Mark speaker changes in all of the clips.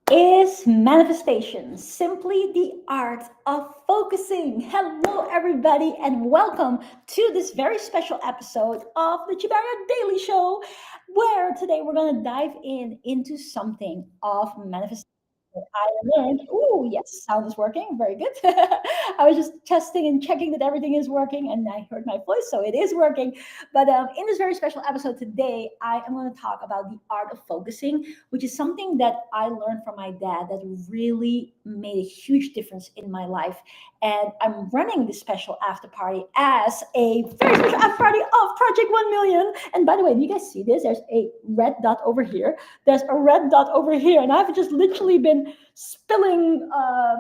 Speaker 1: Is manifestation simply the art of focusing? Hello, everybody, and welcome to this very special episode of the Tjibaria Daily Show, where today we're going to dive into something of manifestation. I learned, oh, yes, sound is working. Very good. I was just testing and checking that everything is working, and I heard my voice, so it is working. But in this very special episode today, I am going to talk about the art of focusing, which is something that I learned from my dad that really made a huge difference in my life. And I'm running this special after party as a very special after party of Project 1 Million. And by the way, do you guys see this? There's a red dot over here. There's a red dot over here. And I've just literally been spilling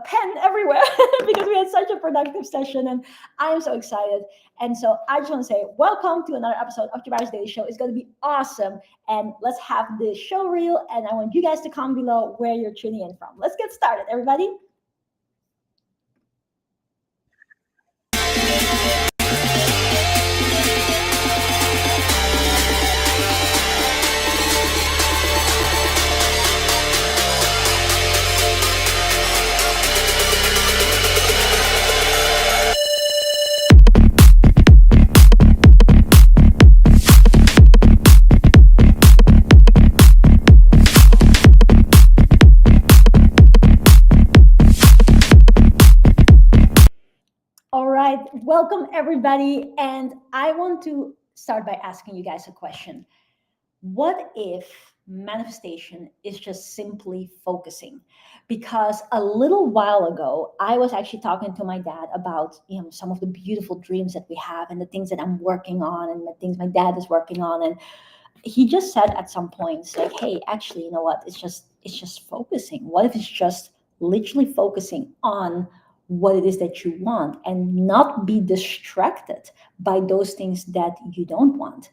Speaker 1: pen everywhere because we had such a productive session. And I am so excited. And so I just want to say, welcome to another episode of Tjibaria's Daily Show. It's going to be awesome. And let's have the show reel. And I want you guys to comment below where you're tuning in from. Let's get started, everybody. All right, welcome everybody. And I want to start by asking you guys a question. What if manifestation is just simply focusing? Because a little while ago, I was actually talking to my dad about some of the beautiful dreams that we have and the things that I'm working on and the things my dad is working on. And he just said at some points like, hey, actually, you know what, it's just focusing. What if it's just literally focusing on what it is that you want and not be distracted by those things that you don't want?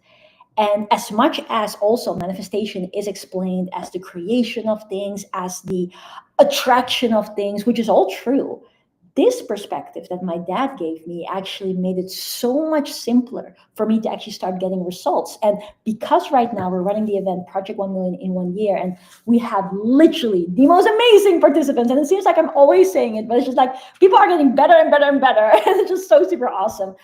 Speaker 1: And as much as also manifestation is explained as the creation of things, as the attraction of things, which is all true, this perspective that my dad gave me actually made it so much simpler for me to actually start getting results. And because right now we're running the event Project 1 Million in 1 year, and we have literally the most amazing participants, and it seems like I'm always saying it, but it's just like people are getting better and better and better. And it's just so super awesome.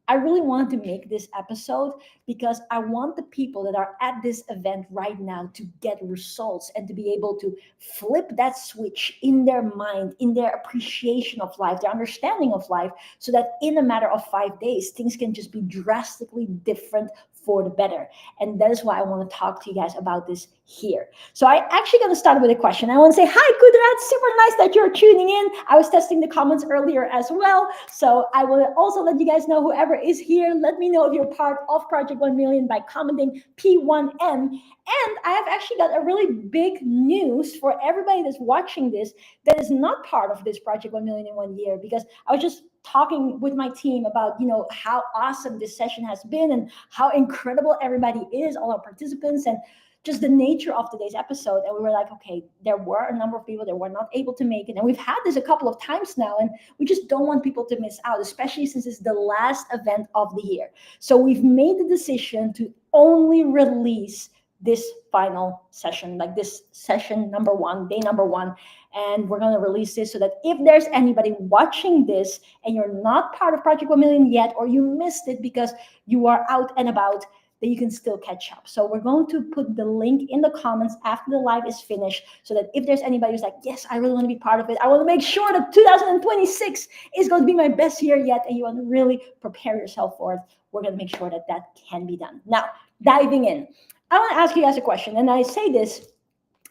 Speaker 1: I really wanted to make this episode because I want the people that are at this event right now to get results and to be able to flip that switch in their mind, in their appreciation of life, their understanding of life, so that in a matter of 5 days, things can just be drastically different for the better. And that is why I want to talk to you guys about this here. So I actually going to start with a question. I want to say, hi, Kudrat, super nice that you're tuning in. I was testing the comments earlier as well. So I will also let you guys know, whoever is here, let me know if you're part of Project 1 Million by commenting P1M. And I have actually got a really big news for everybody that's watching this that is not part of this Project 1 Million in 1 year, because I was just talking with my team about how awesome this session has been and how incredible everybody is, all our participants, and just the nature of today's episode. And we were like, okay, there were a number of people that were not able to make it, and we've had this a couple of times now, and we just don't want people to miss out, especially since it's the last event of the year. So we've made the decision to only release this final session, like this session number 1, day number 1. And we're going to release this so that if there's anybody watching this and you're not part of Project 1 Million yet, or you missed it because you are out and about, then you can still catch up. So we're going to put the link in the comments after the live is finished, so that if there's anybody who's like, yes, I really want to be part of it, I want to make sure that 2026 is going to be my best year yet, and you want to really prepare yourself for it, we're going to make sure that that can be done. Now, diving in, I want to ask you guys a question, and I say this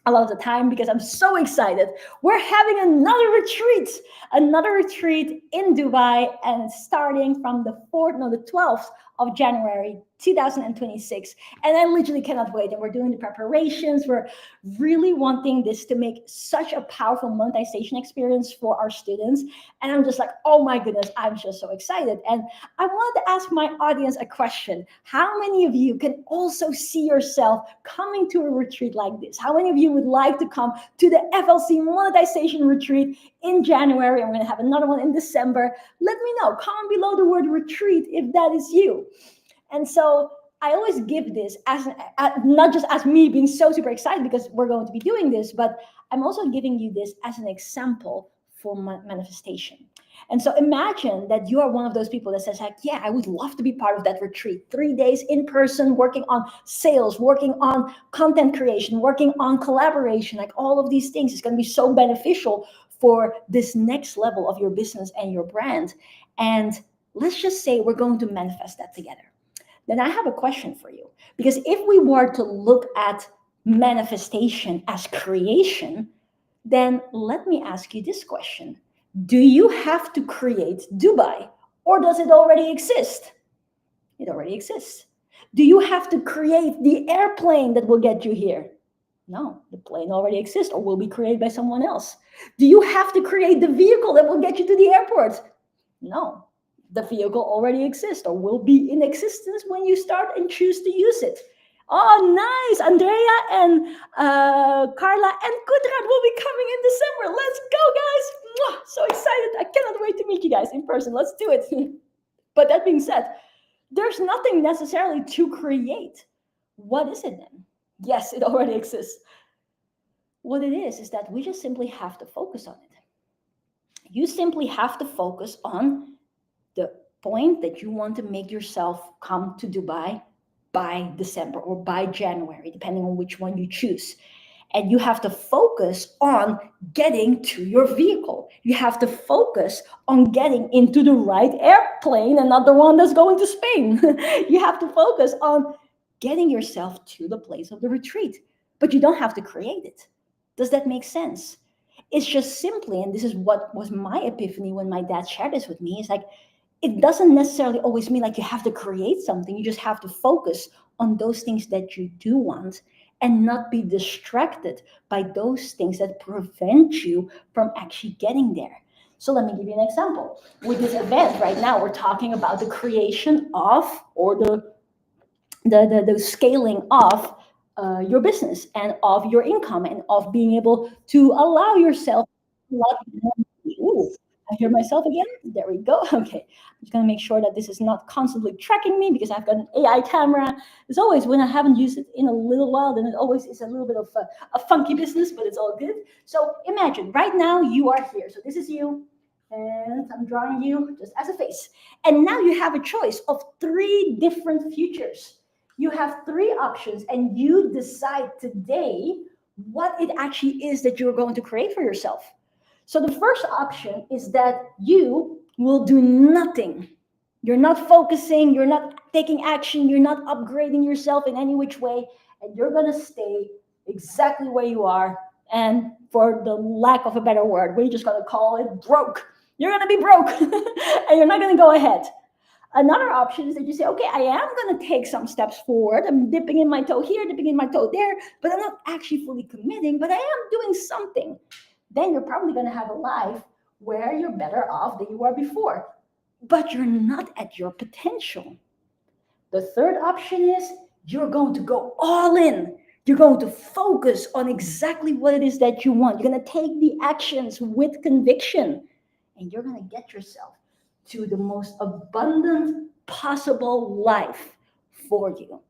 Speaker 1: a lot of the time because I'm so excited. We're having another retreat in Dubai, and starting from the 12th of January 2026. And I literally cannot wait. And we're doing the preparations. We're really wanting this to make such a powerful monetization experience for our students. And I'm just like, oh my goodness, I'm just so excited. And I wanted to ask my audience a question. How many of you can also see yourself coming to a retreat like this? How many of you would like to come to the FLC monetization retreat in January? I'm going to have another one in December. Let me know. Comment below the word retreat if that is you. And so I always give this as not just as me being so super excited because we're going to be doing this, but I'm also giving you this as an example for manifestation. And so imagine that you are one of those people that says, like, yeah, I would love to be part of that retreat. 3 days in person, working on sales, working on content creation, working on collaboration, like all of these things. It's going to be so beneficial for this next level of your business and your brand. And let's just say we're going to manifest that together. Then I have a question for you. Because if we were to look at manifestation as creation, then let me ask you this question. Do you have to create Dubai, or does it already exist? It already exists. Do you have to create the airplane that will get you here? No, the plane already exists or will be created by someone else. Do you have to create the vehicle that will get you to the airport? No, the vehicle already exists or will be in existence when you start and choose to use it. Oh, nice. Andrea and Carla and Kudrat will be coming in December. Let's go, guys. Mwah, so excited. I cannot wait to meet you guys in person. Let's do it. But that being said, there's nothing necessarily to create. What is it then? Yes, it already exists. What it is that we just simply have to focus on it. You simply have to focus on the point that you want to make yourself come to Dubai by December or by January, depending on which one you choose. And you have to focus on getting to your vehicle. You have to focus on getting into the right airplane and not the one that's going to Spain. You have to focus on getting yourself to the place of the retreat, but you don't have to create it. Does that make sense? It's just simply, and this is what was my epiphany when my dad shared this with me, is like, it doesn't necessarily always mean like you have to create something. You just have to focus on those things that you do want and not be distracted by those things that prevent you from actually getting there. So let me give you an example. With this event right now, we're talking about the creation of, or the scaling of your business and of your income and of being able to allow yourself a lot more. Ooh, I hear myself again. There we go. Okay. I'm just going to make sure that this is not constantly tracking me because I've got an AI camera. As always, when I haven't used it in a little while, then it always is a little bit of a funky business, but it's all good. So imagine right now you are here. So this is you. And I'm drawing you just as a face. And now you have a choice of 3 different futures. You have 3 options, and you decide today what it actually is that you're going to create for yourself. So the first option is that you will do nothing. You're not focusing, you're not taking action, you're not upgrading yourself in any which way, and you're going to stay exactly where you are. And for the lack of a better word, we're just going to call it broke. You're going to be broke and you're not going to go ahead. Another option is that you say, okay, I am going to take some steps forward. I'm dipping in my toe here, dipping in my toe there, but I'm not actually fully committing, but I am doing something. Then you're probably going to have a life where you're better off than you were before, but you're not at your potential. The third option is you're going to go all in. You're going to focus on exactly what it is that you want. You're going to take the actions with conviction, and you're going to get yourself to the most abundant possible life for you.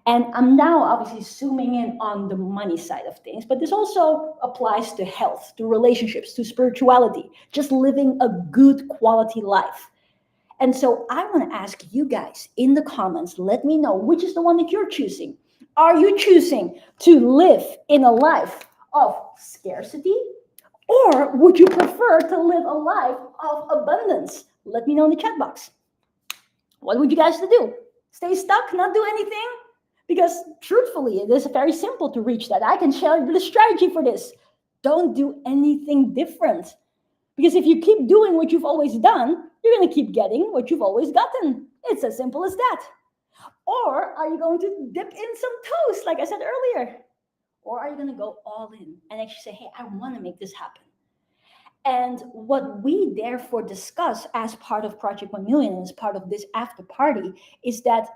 Speaker 1: And I'm now obviously zooming in on the money side of things, but this also applies to health, to relationships, to spirituality, just living a good quality life. And so I want to ask you guys in the comments, let me know which is the one that you're choosing. Are you choosing to live in a life of scarcity, or would you prefer to live a life of abundance? Let me know in the chat box. What would you guys do? Stay stuck, not do anything? Because truthfully, it is very simple to reach that. I can share the strategy for this. Don't do anything different. Because if you keep doing what you've always done, you're going to keep getting what you've always gotten. It's as simple as that. Or are you going to dip in some toast, like I said earlier? Or are you going to go all in and actually say, hey, I want to make this happen? And what we therefore discuss as part of Project 1 Million, as part of this after party, is that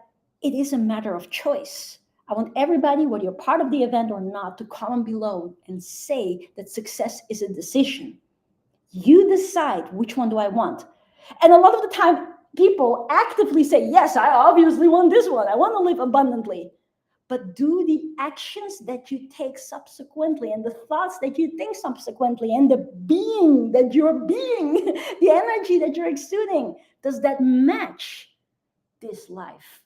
Speaker 1: it is a matter of choice. I want everybody, whether you're part of the event or not, to comment below and say that success is a decision. You decide which one do I want. And a lot of the time, people actively say, yes, I obviously want this one. I want to live abundantly. But do the actions that you take subsequently and the thoughts that you think subsequently and the being that you're being, the energy that you're exuding, does that match this life?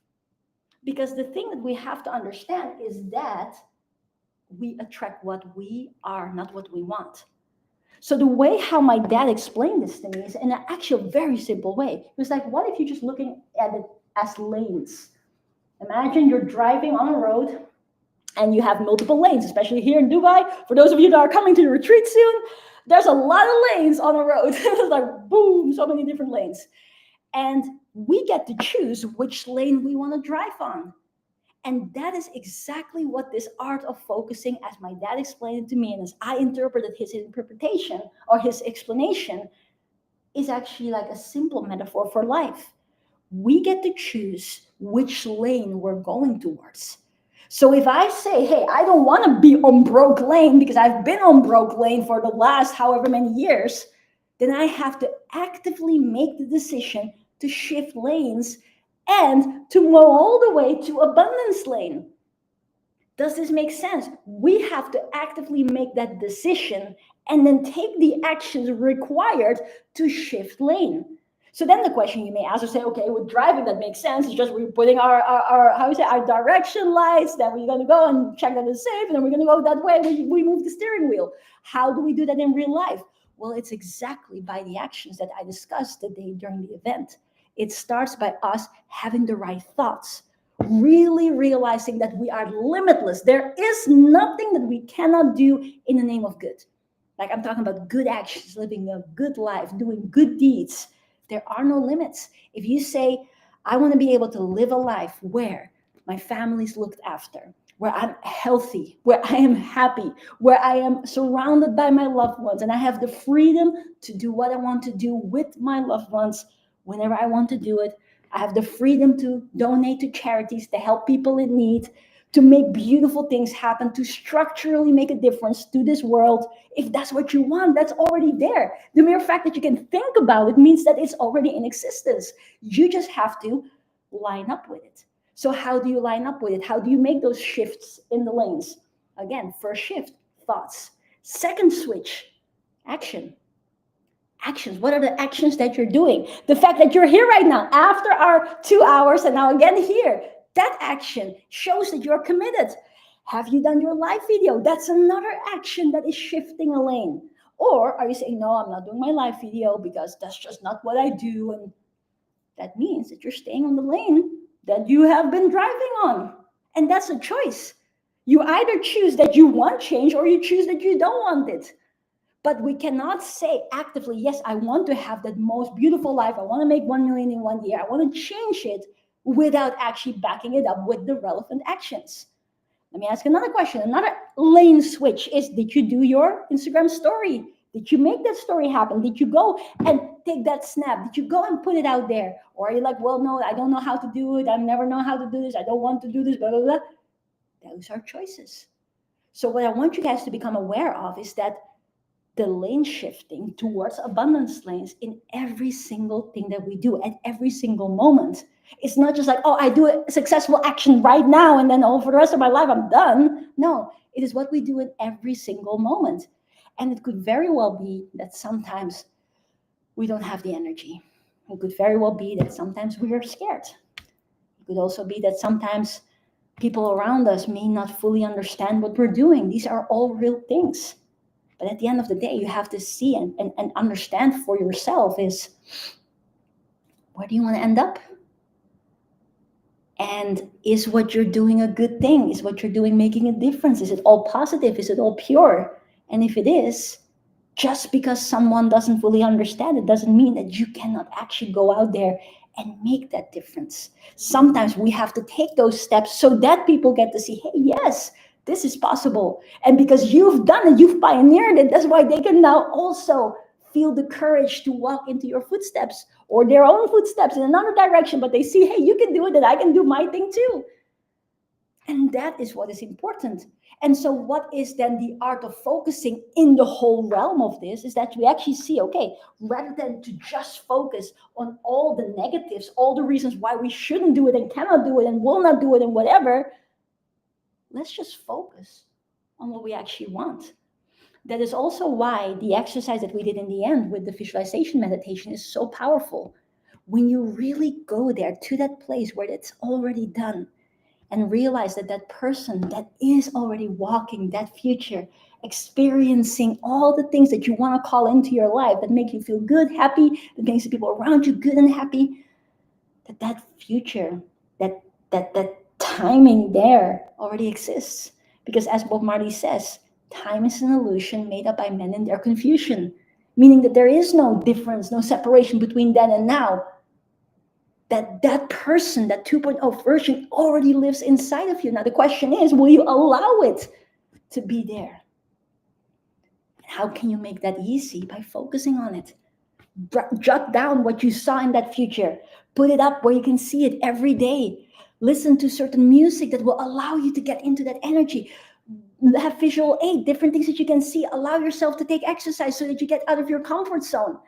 Speaker 1: Because the thing that we have to understand is that we attract what we are, not what we want. So the way how my dad explained this to me is in an actual very simple way. It was like, what if you're just looking at it as lanes? Imagine you're driving on a road and you have multiple lanes, especially here in Dubai. For those of you that are coming to the retreat soon, there's a lot of lanes on a road. It's like, boom, so many different lanes. And we get to choose which lane we want to drive on. And that is exactly what this art of focusing, as my dad explained it to me, and as I interpreted his interpretation or his explanation, is actually like a simple metaphor for life. We get to choose which lane we're going towards. So if I say, hey, I don't want to be on broke lane because I've been on broke lane for the last however many years, then I have to actively make the decision to shift lanes and to go all the way to abundance lane. Does this make sense? We have to actively make that decision and then take the actions required to shift lane. So then the question you may ask is say, okay, with driving that makes sense. It's just we're putting our how you say, our direction lights, then we're going to go and check that it's safe, and then we're going to go that way. We move the steering wheel. How do we do that in real life? Well, it's exactly by the actions that I discussed today during the event. It starts by us having the right thoughts, really realizing that we are limitless. There is nothing that we cannot do in the name of good. Like I'm talking about good actions, living a good life, doing good deeds. There are no limits. If you say, I want to be able to live a life where my family's looked after, where I'm healthy, where I am happy, where I am surrounded by my loved ones, and I have the freedom to do what I want to do with my loved ones whenever I want to do it. I have the freedom to donate to charities, to help people in need, to make beautiful things happen, to structurally make a difference to this world. If that's what you want, that's already there. The mere fact that you can think about it means that it's already in existence. You just have to line up with it. So how do you line up with it? How do you make those shifts in the lanes? Again, first shift, thoughts. Second switch, action. Actions. What are the actions that you're doing? The fact that you're here right now after our 2 hours and now again here, that action shows that you're committed. Have you done your live video? That's another action that is shifting a lane. Or are you saying, no, I'm not doing my live video because that's just not what I do? And that means that you're staying on the lane that you have been driving on. And that's a choice. You either choose that you want change or you choose that you don't want it. But we cannot say actively, yes, I want to have that most beautiful life. I want to make 1 million in 1 year. I want to change it without actually backing it up with the relevant actions. Let me ask another question. Another lane switch is, did you do your Instagram story? Did you make that story happen? Did you go and take that snap? Did you go and put it out there? Or are you like, well, no, I don't know how to do it. I never know how to do this. I don't want to do this, blah, blah, blah. Those are choices. So what I want you guys to become aware of is that the lane shifting towards abundance lanes in every single thing that we do at every single moment. It's not just like, oh, I do a successful action right now and then for the rest of my life I'm done. No, it is what we do in every single moment. And it could very well be that sometimes we don't have the energy. It could very well be that sometimes we are scared. It could also be that sometimes people around us may not fully understand what we're doing. These are all real things. But at the end of the day, you have to see and understand for yourself is, where do you want to end up? And is what you're doing a good thing? Is what you're doing making a difference? Is it all positive? Is it all pure? And if it is, just because someone doesn't fully understand it doesn't mean that you cannot actually go out there and make that difference. Sometimes we have to take those steps so that people get to see, hey, yes, this is possible. And because you've done it, you've pioneered it, that's why they can now also feel the courage to walk into your footsteps or their own footsteps in another direction. But they see, hey, you can do it, and I can do my thing too. And that is what is important. And so what is then the art of focusing in the whole realm of this is that we actually see, okay, rather than to just focus on all the negatives, all the reasons why we shouldn't do it and cannot do it and will not do it and whatever, let's just focus on what we actually want. That is also why the exercise that we did in the end with the visualization meditation is so powerful. When you really go there to that place where it's already done and realize that that person that is already walking that future, experiencing all the things that you want to call into your life that make you feel good, happy, that makes the people around you good and happy, that future, that timing there already exists. Because as Bob Marley says, time is an illusion made up by men in their confusion, meaning that there is no difference, no separation between then and now. That person, that 2.0 version already lives inside of you. Now the question is, will you allow it to be there? How can you make that easy? By focusing on it. Jot down what you saw in that future. Put it up where you can see it every day. Listen to certain music that will allow you to get into that energy. Have visual aid, different things that you can see. Allow yourself to take exercise so that you get out of your comfort zone.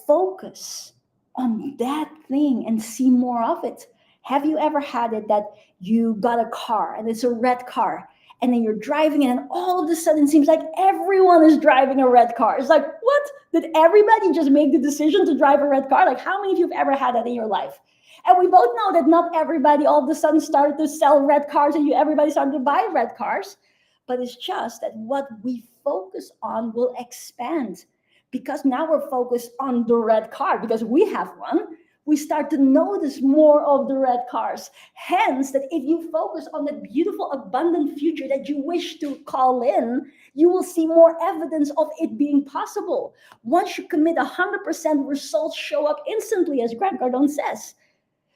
Speaker 1: Focus on that thing and see more of it. Have you ever had it that you got a car and it's a red car and then you're driving it and all of a sudden it seems like everyone is driving a red car? It's like, what? Did everybody just make the decision to drive a red car? Like, how many of you have ever had that in your life? And we both know that not everybody all of a sudden started to sell red cars and everybody started to buy red cars. But it's just that what we focus on will expand. Because now we're focused on the red car because we have one. We start to notice more of the red cars. Hence, that if you focus on the beautiful, abundant future that you wish to call in, you will see more evidence of it being possible. Once you commit 100%, results show up instantly, as Grant Cardone says.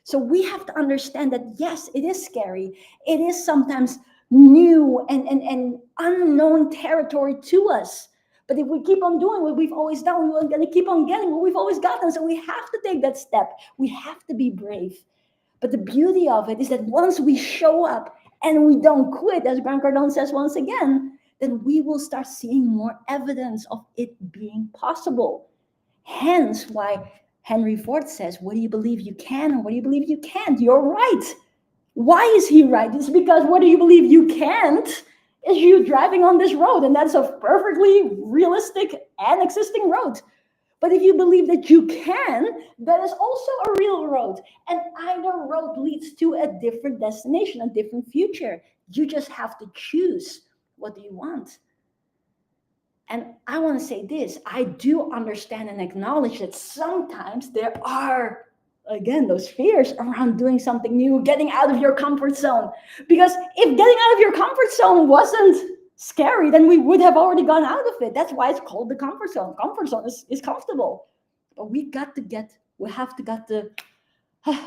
Speaker 1: So we have to understand that, yes, it is scary. It is sometimes new and unknown territory to us. But if we keep on doing what we've always done, we're going to keep on getting what we've always gotten. So we have to take that step. We have to be brave. But the beauty of it is that once we show up and we don't quit, as Grant Cardone says once again, then we will start seeing more evidence of it being possible. Hence why Henry Ford says, what do you believe you can and what do you believe you can't? You're right. Why is he right? It's because what do you believe you can't is you driving on this road, and that's a perfectly realistic and existing road. But if you believe that you can, that is also a real road. And either road leads to a different destination, a different future. You just have to choose what do you want. And I want to say this, I do understand and acknowledge that sometimes there are, again, those fears around doing something new, getting out of your comfort zone. Because if getting out of your comfort zone wasn't scary, then we would have already gone out of it. That's why it's called the comfort zone. Comfort zone is comfortable. But we have to get the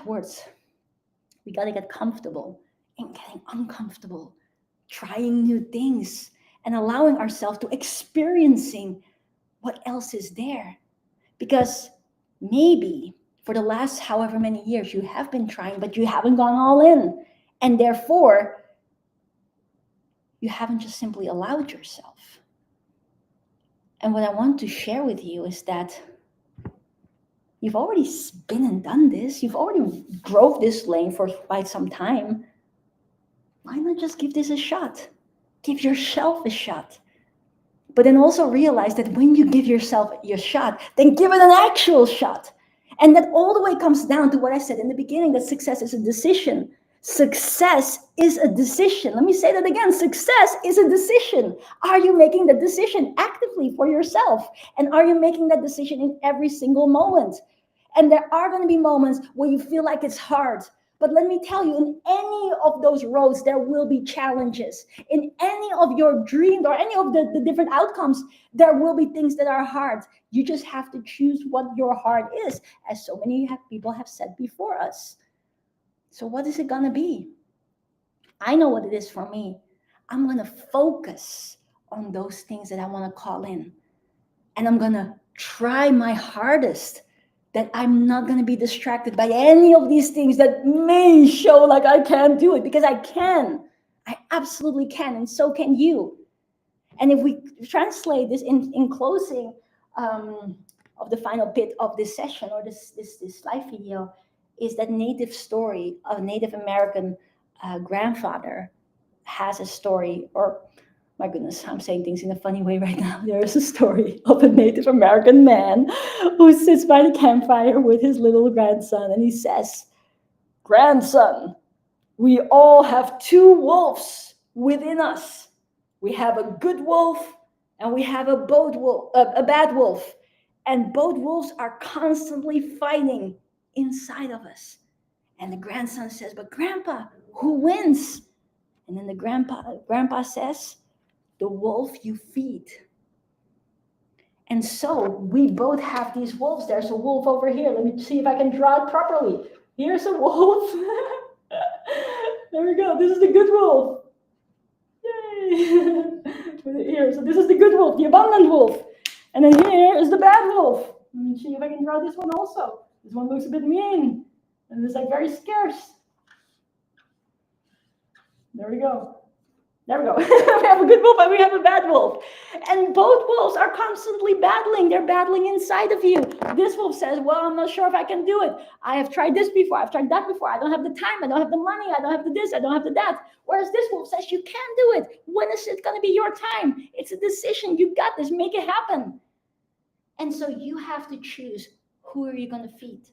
Speaker 1: words. We got to get comfortable in getting uncomfortable, trying new things, and allowing ourselves to experiencing what else is there. Because maybe for the last however many years you have been trying, but you haven't gone all in. And therefore, you haven't just simply allowed yourself. And what I want to share with you is that you've already been and done this. You've already drove this lane for quite some time. Why not just give this a shot? Give yourself a shot. But then also realize that when you give yourself your shot, then give it an actual shot. And that all the way comes down to what I said in the beginning, that success is a decision. Success is a decision. Let me say that again. Success is a decision. Are you making the decision actively for yourself? And are you making that decision in every single moment? And there are going to be moments where you feel like it's hard. But let me tell you, in any of those roads, there will be challenges. In any of your dreams or any of the different outcomes, there will be things that are hard. You just have to choose what your heart is, as so many people have said before us. So what is it going to be? I know what it is for me. I'm going to focus on those things that I want to call in. And I'm going to try my hardest that I'm not going to be distracted by any of these things that may show like I can't do it, because I can. I absolutely can, and so can you. And if we translate this in closing of the final bit of this session or this live video, is that native story of a Native American grandfather has a story, or my goodness, I'm saying things in a funny way right now. There is a story of a Native American man who sits by the campfire with his little grandson, and he says, "Grandson, we all have two wolves within us. We have a good wolf and we have a bad wolf. And both wolves are constantly fighting inside of us." And the grandson says, "But Grandpa, who wins?" And then the grandpa says, "The wolf you feed." And so we both have these wolves. There's a wolf over here. Let me see if I can draw it properly. Here's a wolf. There we go. This is the good wolf. Yay! Here, so this is the good wolf, the abundant wolf. And then here is the bad wolf. Let me see if I can draw this one also. This one looks a bit mean. And it's like very scarce. There we go. There we go. We have a good wolf and we have a bad wolf. And both wolves are constantly battling. They're battling inside of you. This wolf says, "Well, I'm not sure if I can do it. I have tried this before. I've tried that before. I don't have the time. I don't have the money. I don't have the this. I don't have the that." Whereas this wolf says, "You can do it. When is it going to be your time? It's a decision. You got this. Make it happen." And so you have to choose, who are you going to feed?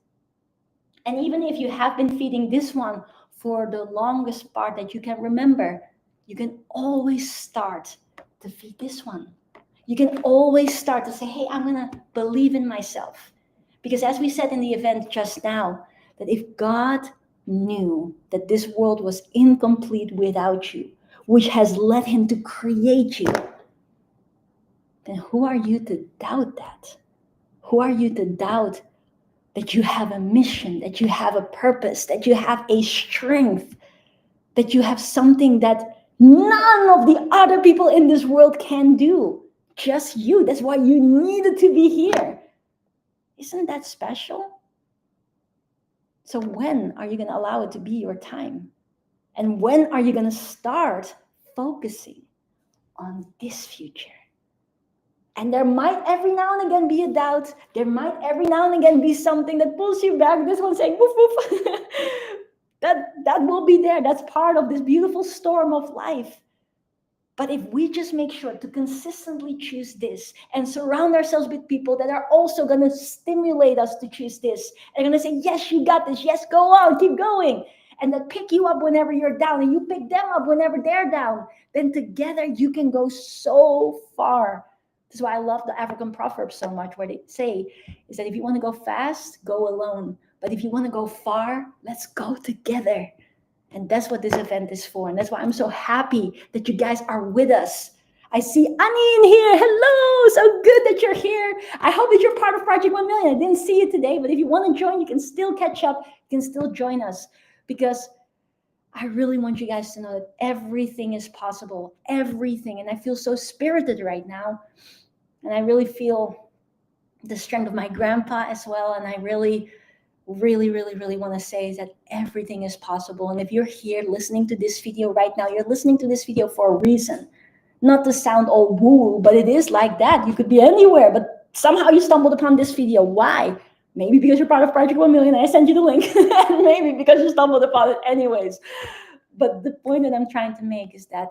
Speaker 1: And even if you have been feeding this one for the longest part that you can remember, you can always start to feed this one. You can always start to say, "Hey, I'm going to believe in myself." Because as we said in the event just now, that if God knew that this world was incomplete without you, which has led him to create you, then who are you to doubt that? Who are you to doubt that you have a mission, that you have a purpose, that you have a strength, that you have something that none of the other people in this world can do? Just you. That's why you needed to be here. Isn't that special? So when are you going to allow it to be your time? And when are you going to start focusing on this future? And there might every now and again be a doubt. There might every now and again be something that pulls you back. This one saying, "Woof, woof." that will be there. That's part of this beautiful storm of life. But if we just make sure to consistently choose this and surround ourselves with people that are also going to stimulate us to choose this, and going to say, "Yes, you got this. Yes, go on, keep going." And that pick you up whenever you're down and you pick them up whenever they're down, then together you can go so far. That's why I love the African proverbs so much, where they say is that if you want to go fast, go alone. But if you want to go far, let's go together. And that's what this event is for. And that's why I'm so happy that you guys are with us. I see Annie in here. Hello. So good that you're here. I hope that you're part of Project 1 Million. I didn't see you today, but if you want to join, you can still catch up. You can still join us, because I really want you guys to know that everything is possible. Everything. And I feel so spirited right now. And I really feel the strength of my grandpa as well. And I really want to say is that everything is possible. And if you're here listening to this video right now, you're listening to this video for a reason. Not to sound all woo, but it is like that. You could be anywhere, but somehow you stumbled upon this video. Why? Maybe because you're part of Project 1 Million and I sent you the link. And maybe because you stumbled upon it anyways. But the point that I'm trying to make is that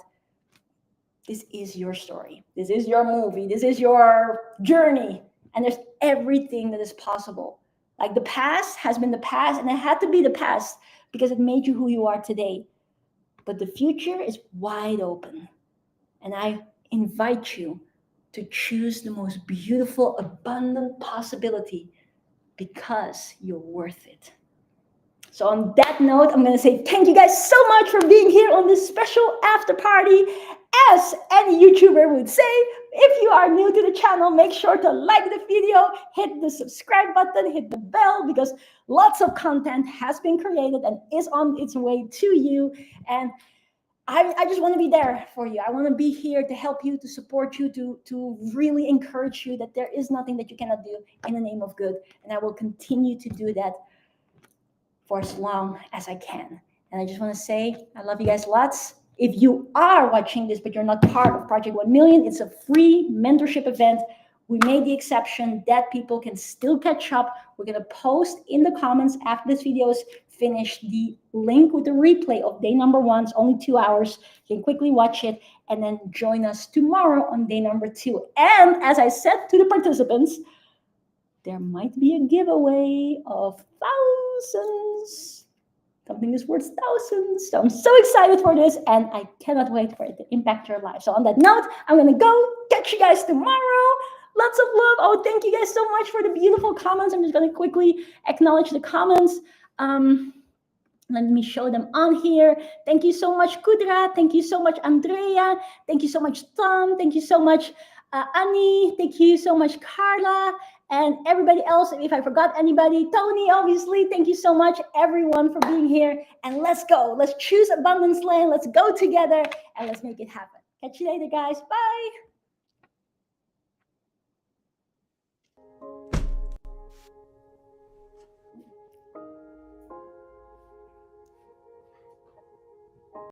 Speaker 1: this is your story. This is your movie. This is your journey. And there's everything that is possible. Like the past has been the past, and it had to be the past because it made you who you are today. But the future is wide open. And I invite you to choose the most beautiful, abundant possibility, because you're worth it. So on that note, I'm going to say thank you guys so much for being here on this special after party. As any YouTuber would say, if you are new to the channel, make sure to like the video, hit the subscribe button, hit the bell, because lots of content has been created and is on its way to you. And I just want to be there for you. I want to be here to help you, to support you, to really encourage you that there is nothing that you cannot do in the name of good. And I will continue to do that for as long as I can. And I just want to say, I love you guys lots. If you are watching this, but you're not part of Project 1 Million, it's a free mentorship event. We made the exception that people can still catch up. We're going to post in the comments after this video is finished the link with the replay of day number 1. It's only 2 hours. You can quickly watch it and then join us tomorrow on day number 2. And as I said to the participants, there might be a giveaway of thousands. Something is worth thousands. So I'm so excited for this, and I cannot wait for it to impact your life. So on that note, I'm going to go. Catch you guys tomorrow. Lots of love. Oh, thank you guys so much for the beautiful comments. I'm just going to quickly acknowledge the comments. Let me show them on here. Thank you so much, Kudra. Thank you so much, Andrea. Thank you so much, Tom. Thank you so much, Annie. Thank you so much, Carla. And everybody else, if I forgot anybody, Tony, obviously, thank you so much, everyone, for being here. And let's go. Let's choose Abundance Lane. Let's go together, and let's make it happen. Catch you later, guys. Bye.